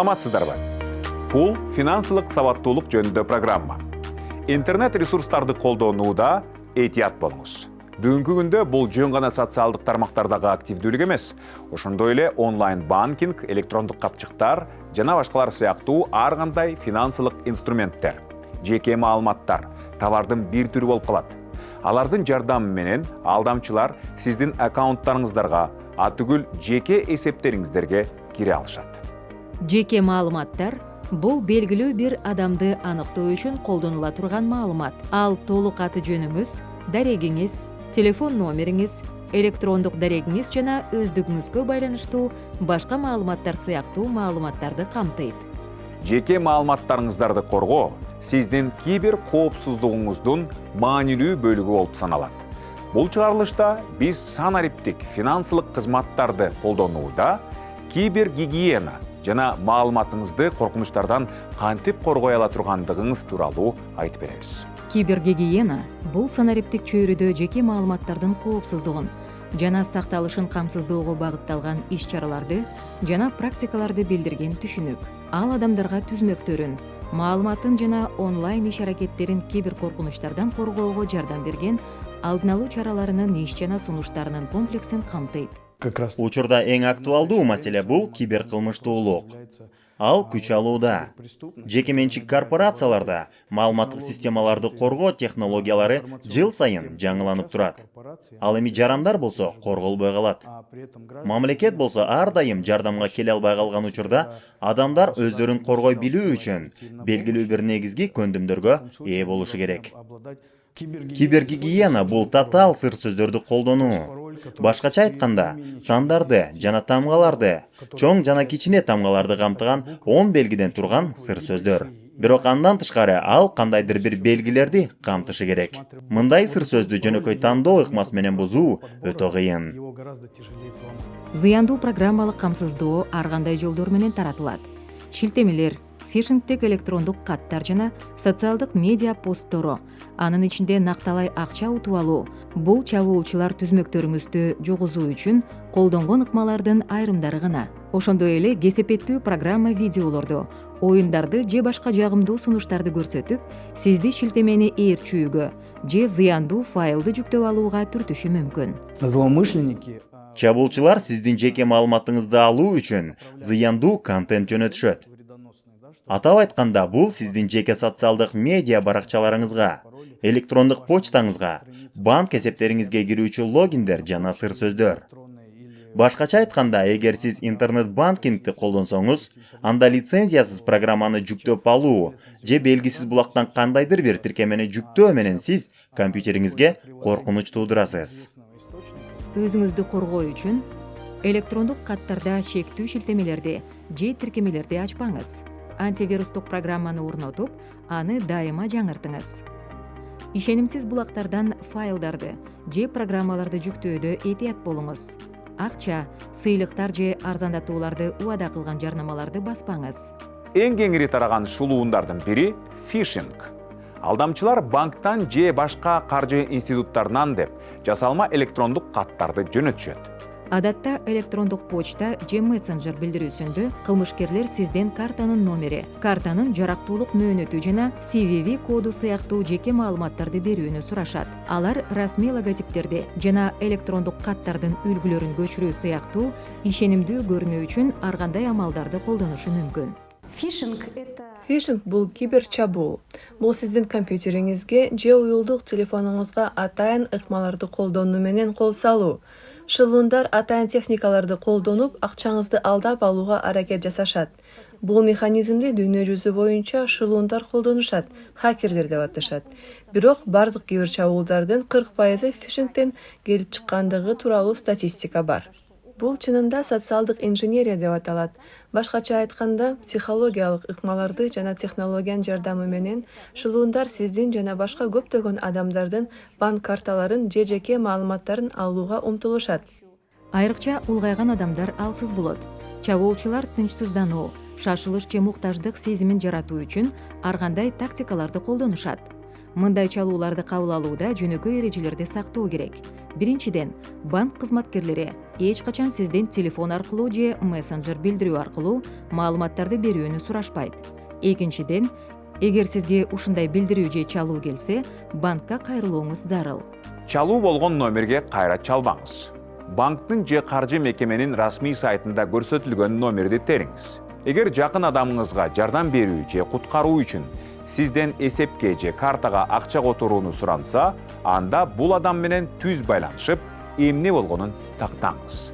Саламатсыздарбы. Бул финансылык сабаттуулук жөнүндө программа. Интернет ресурстарды колдонууда этият болуңуз. Бүгүнкү күндө бул жөн гана социалдык тармактардагы активдүүлүк эмес, ошондой эле онлайн банкинг, электрондук капчыктар жана башкалар сыяктуу ар кандай финансылык инструменттер, жеке маалыматтар товардын бир түрү болуп калат. Алардын жардамы менен алдамчылар сиздин аккаунттарыңыздарга, атүгүл жеке эсептериңиздерге кире алышат. Жеке маалыматтар бул белгилүү бир адамды аныктоо үчүн колдонула турган маалымат. Ал толук аты жөнүңүз, дарегиңиз, телефон номериңиз, электрондук дарегиңиз жана өздүгүңүзгө байланыштуу башка маалыматтар сыяктуу маалыматтарды камтыйт. Жеке маалыматтарыңыздарды коргоо сиздин кибер коопсуздугуңуздун маанилүү бөлүгү болуп саналат. Бул чыгарылышта биз санариптик финансылык кызматтарды колдонууда кибер гигиена жана маалыматыңызды коркунучтардан кантип коргой ала тургандыгыңыз тууралуу айтып беребиз. Кибергигиена бул санариптик чөйрөдө жеке маалыматтардын коопсуздугун жана сакталышын камсыздоого багытталган иш-чараларды жана практикаларды билдирген түшүнүк. Ал адамдарга түзмөктөрүн, маалыматын жана онлайн иш-аракеттерин кибер коркунучтардан коргоого жардам берген алдын алуу чараларынын иш жана сунуштарынын комплексин камтыйт. Учурда эң актуалдуу маселе бул кибер кылмыштуулук. Ал күч алууда. Жеке менчик корпорацияларда маалыматтык системаларды коргоо технологиялары жыл сайын жаңыланып турат. Ал эми жарандар болсо корголбой калат. Мамлекет болсо ар дайым жардамга келе албай калган учурда адамдар өздөрүн коргой билүү үчүн белгилүү бир негизги көндүмдөргө ээ болушу керек. Кибергигиена бул татаал сыр сөздөрдү колдонуу. Башкача айтканда, сандарды жана тамгаларды, чоң жана кичине тамгаларды камтыган 10 белгиден турган сыр сөздөр. Бирок андан тышкары ал кандайдыр бир белгилерди камтышы керек. Мындай сыр сөздү жөнөкөй тандоо ыкмасы менен бузуу өтө кыйын. Зыяндуу программалык камсыздоо ар кандай жолдор менен таратылат. Шилтемелер, фишингтик электрондук каттар жана социалдык медиа посттору, анын ичинде накталай акча утуп алуу, бул чабуулчулар түзмөктөрүңүздү жугузуу үчүн колдонгон ыкмалардын айрымдары гана. Ошондой эле кесепеттүү программа видеолорду, оюндарды же башка жагымдуу сунуштарды көрсөтүп, сизди шилтемени ээрчүүгө же зыяндуу файлды жүктөп алууга түртүшү мүмкүн. Чабуулчулар сиздин жеке маалыматыңызды алуу үчүн зыяндуу контент жөнөтүшөт. Атап айтканда, бул сиздин жеке социалдык медиа баракчаларыңызга, электрондук почтаңызга, банк эсептериңизге кирүүчү логиндер жана сыр сөздөр. Башкача айтканда, эгер сиз интернет банкингди колдонсоңуз, анда лицензиясыз программаны жүктөп алуу же белгисиз булактан кандайдыр бир тиркемени жүктөө менен сиз компьютериңизге коркунуч туудурасыз. Өзүңүздү коргоо үчүн электрондук каттарда шектүү шилтемелерди же тиркемелерди ачпаңыз. Антивирустук программаны орнотуп, аны дайыма жаңыртыңыз. Ишенимсиз булактардан файлдарды же программаларды жүктөөдө этият болуңуз. Акча, сыйлыктар же арзандатууларды убада кылган жарнамаларды баспаңыз. Эң кеңири тараган шулуундардын бири фишинг. Алдамчылар банктан же башка каржы институттарынан деп жасалма электрондук каттарды жөнөтүшөт. Адатта электрондук почта же мессенджер билдирүүсүндө кылмышкерлер сизден картанын номери, картанын жарактуулук мөөнөтү жана CVV коду сыяктуу жеке маалыматтарды берүүнү сурашат. Алар расмий логотиптерди жана электрондук каттардын үлгүлөрүн көчүрүү сыяктуу ишенимдүү көрүнүү үчүн ар кандай амалдарды колдонушу мүмкүн. Фишинг бул кибер чабуул. Бул сиздин компьютериңизге же уюлдук телефонуңузга атайын ыкмаларды колдонуу менен кол салуу. Шылуундар атайын техникаларды колдонуп, акчаңызды алдап алууга аракет жасашат. Бул механизмди дүйнө жүзү боюнча шылуундар колдонушат, хакерлер деп аташат. Бирок бардык кибер чабуулдардын 40% фишингден келип чыккандыгы тууралуу статистика бар. Бул чынында социалдык инженерия деп аталат. Башкача айтканда, психологиялык ыкмаларды жана технологиянын жардамы менен шылуундар сиздин жана башка көптөгөн адамдардын банк карталарын же жеке маалыматтарын алууга умтулушат. Айрыкча улгайган адамдар алсыз болот. Чабуулчулар тынчсыздануу, шашылыш же муктаждык сезимин жаратуу үчүн ар кандай тактикаларды колдонушат. Мындай чалууларды кабыл алууда жөнөкөй эрежелерди сактоо керек. Биринчиден, банк кызматкерлери эч качан сизден телефон аркылуу же мессенджер билдирүү аркылуу маалыматтарды берүүнү сурашпайт. Экинчиден, эгер сизге ушундай билдирүү же чалуу келсе, банкка кайрылууңуз зарыл. Чалуу болгон номерге кайра чалбаңыз. Банктын же каржы мекеменин расмий сайтында көрсөтүлгөн номерди териңиз. Эгер жакын адамыңызга жардам берүү же куткаруу үчүн сизден эсепке же картага акча которууну суранса, анда бул адам менен түз байланышып, эмне болгонун тактаңыз.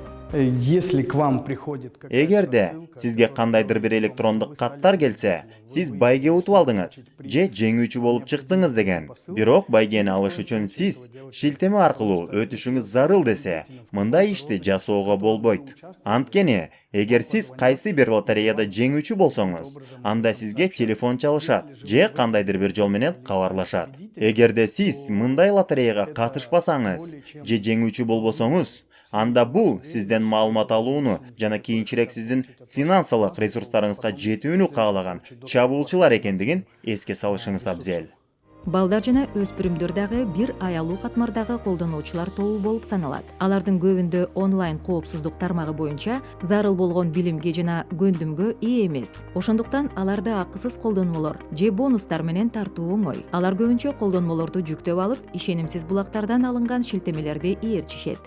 Эгерде сизге кандайдыр бир электрондук каттар келсе, сиз байге утуп алдыңыз же жеңүүчү болуп чыктыңыз деген. Бирок байгени алыш үчүн сиз шилтеме аркылуу өтүшүңүз зарыл десе, мындай ишти жасоого болбойт. Анткени, эгер сиз кайсы бир лотереяда жеңүүчү болсоңуз, анда сизге телефон чалышат же кандайдыр бир жол менен кабарлашат. Эгерде сиз мындай лотереяга катышпасаңыз же жеңүүчү болбосоңуз, анда бул сизден маалымат алууну жана кийинчерээк сиздин финансылык ресурстарыңызга жетүүнү каалаган чабуулчулар экендигин эске салышыңыз абзел. Балдар жана өспүрүмдөр дагы бир аялуу катмардагы колдонуучулар тобу болуп саналат. Алардын көбүндө онлайн коопсуздук тармагы боюнча зарыл болгон билимге жана көндүмгө ээ эмес. Ошондуктан аларды акысыз колдонмолор же бонустар менен тартуу оңой. Алар көбүнчө колдонмолорду жүктөп алып, ишенимсиз булактардан алынган шилтемелерди ээрчишет.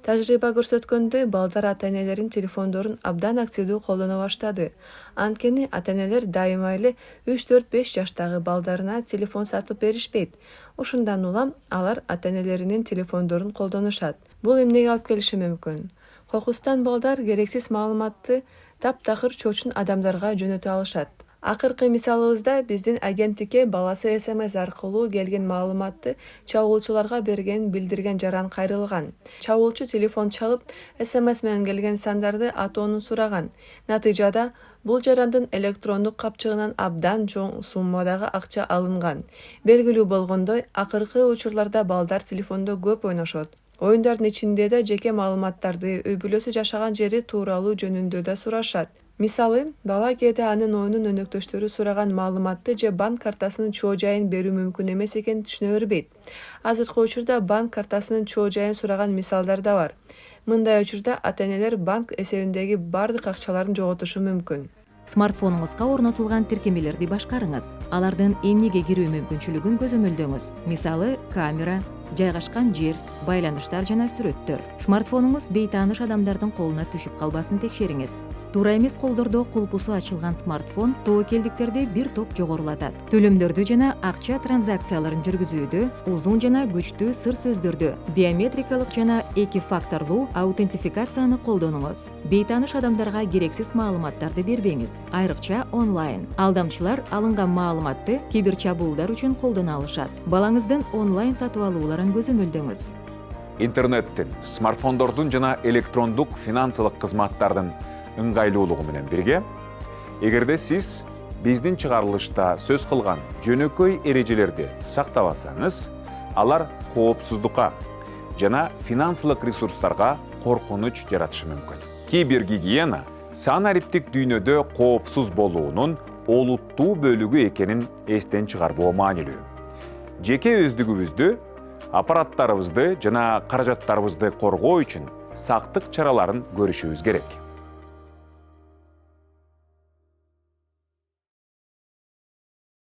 Тажрыйба көрсөткөндөй, балдар ата-энелерин телефондорун абдан активдүү колдоно баштады. Анткени ата-энелер дайыма эле 3-4-5 жаштагы балдарына телефон сатып беришпейт. Ушундан улам алар ата-энелеринин телефондорун колдонушат. Бул эмнеге алып келиши мүмкүн? Кокустан балдар керексиз маалыматты таптакыр чочун адамдарга жөнөтө алышат. Акыркы мисалыбызда биздин агенттикке баласы СМС аркылуу келген маалыматты чабуулчуларга берген билдирген жаран кайрылган. Чабуулчу телефон чалып, СМС менен келген сандарды атоонун сураган. Натыйжада бул жарандын электрондук капчыгынан абдан чоң суммадагы акча алынган. Белгилүү болгондой, акыркы учурларда балдар телефондо көп ойношот. Оюндардын ичинде да жеке маалыматтарды, үй бүлөсү жашаган жери тууралуу жөнүндө да сурашат. Мисалы, бала кээде анын оюнун өнөктөштөрү сураган маалыматты же банк картасынын чоо жайын берүү мүмкүн эмес экенин түшүнө бербейт. Азыркы учурда банк картасынын чоо жайын сураган мисалдар да бар. Мындай учурда ата-энелер банк эсебиндеги бардык акчаларын жоготушу мүмкүн. Смартфонуңузга орнотулган тиркемелерди башкарыңыз. Алардын эмнеге кирүү мүмкүнчүлүгүн көзөмөлдөңүз. Мисалы, камера, жайгашкан жер, байланыштар жана сүрөттөр. Смартфонуңуз бейтааныш адамдардын колуна түшүп калбасын текшериңиз. Туура эмес колдордо кулпусу ачылган смартфон тобокелдиктерди бир топ жогорулатат. Төлөмдөрдү жана акча транзакцияларын жүргүзүүдө узун жана күчтүү сыр сөздөрдү, биометрикалык жана эки факторлуу аутентификацияны колдонуңуз. Бейтааныш адамдарга керексиз маалыматтарды бербеңиз, айрыкча онлайн. Алдамчылар алынган маалыматты киберчабуулдар үчүн колдоно алышат. Балаңыздын онлайн сатып алууларын көзөмөлдөңүз. Интернеттин, смартфондордун жана электрондук финансылык кызматтардын ыңгайлуулугу менен бирге, эгерде сиз биздин чыгарылышта сөз кылган жөнөкөй эрежелерди сактабасаңыз, алар коопсуздукка жана финансылык ресурстарга коркунуч жаратышы мүмкүн. Кибергигиена санариптик дүйнөдө коопсуз болуунун олуттуу бөлүгү экенин эстен чыгарбоо маанилүү. Жеке өздүгүбүздү, аппараттарыбызды жана каражаттарыбызды коргоо үчүн сактык чараларын көрүшүбүз керек.